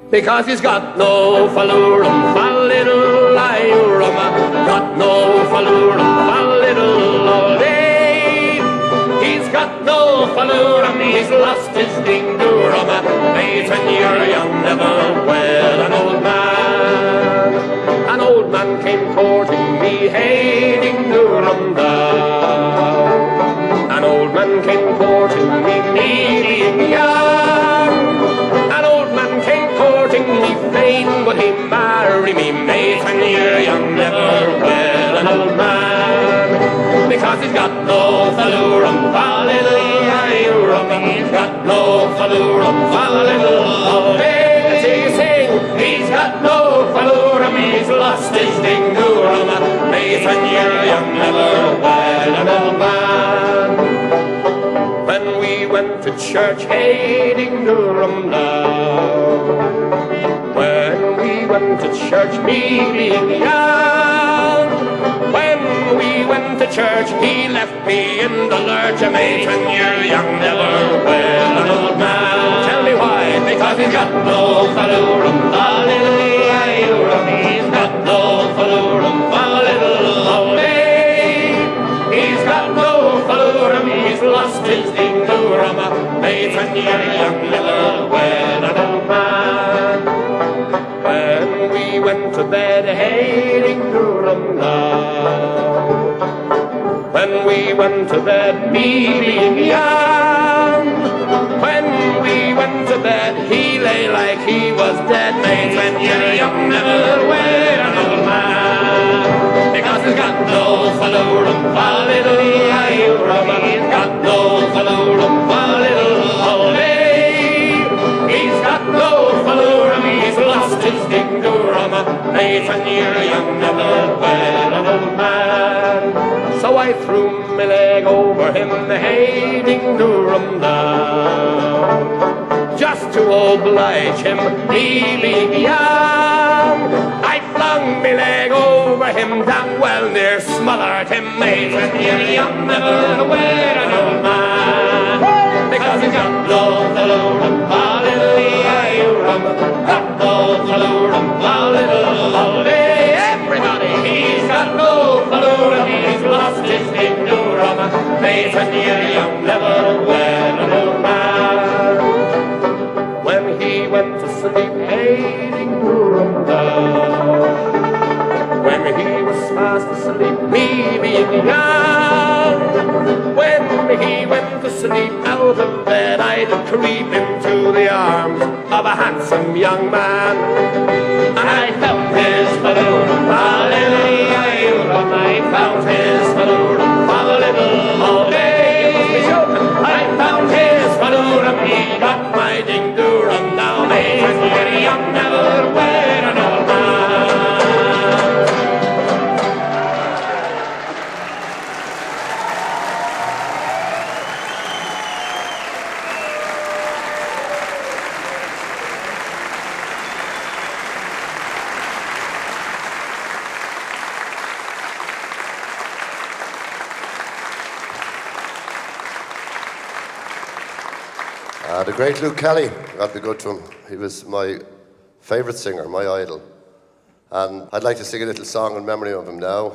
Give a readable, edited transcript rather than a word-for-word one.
Because he's got no fallurum, falliddle-lie-rum, got no fallurum, falliddle-all-day. He's got no fallurum, he's lost his ding-doo-rum, mate, when you're young, never wed an old man. An old man came courting me, hey, ding-doo-rum-down. An old man came courting me, being young. An old man came courting me fain, but he marry me, mate, when you're young, never wed an old man. Because he's got no fallurum, falliddle-lie-rum, he's got no fallurum, falliddle-all-day. Let's hear you sing. He's got no fallurum, he's lost his ding-doo-rum, mate, when you're young, never wed an old man. When we went to church, hey, ding-doo-rum now. When we went to church, me being young. When we went to church, he left me in the lurch, mate, when you're young, never wed an old man. Tell me why? Because he's got no fallurum, falliddle-lie-rum, he's got no fallurum, falliddle-all-day. He's got no fallurum, he's lost his ding-doo-rum, mate, when you're young, never wed an old man. When we went to bed, hey, ding-doo-rum now. When we went to bed, me being young. When we went to bed, he lay like he was dead, mate, when you're young, never wed an old man. Because he's got no fallurum, falliddle-lie-rum, he's got no fallurum, falliddle-all-day. He's got no fallurum, he's lost his ding-doo-rum, mate, when you're young, never wed an old man. So I threw my leg over him, hey, ding-doo-rum now. Just to oblige him, he being young, I flung my leg over him, damn well near smothered him, mate, when you're young, never wed an old man. Because he's got no fallurum, falliddle-lie-rum, got no fallurum, falliddle-all-day. Everybody, he's got no fallurum, he's lost his ding-doo-rum, mate, when you're young, never wed an old man. When he went to sleep, hey, ding-doo-rum down. When he was fast asleep, me being young. When he went to sleep out of bed, I'd creep into the arms of a handsome young man. And I felt his fallurum, falliddle-lie-rum, I felt his fallurum, falliddle-all-day. You must be joking. I found his fallurum, he got my ding-doo-rum now, mate, when you're young, never wed an old man. The great Luke Kelly, got to be good to him. He was my favourite singer, my idol. And I'd like to sing a little song in memory of him now.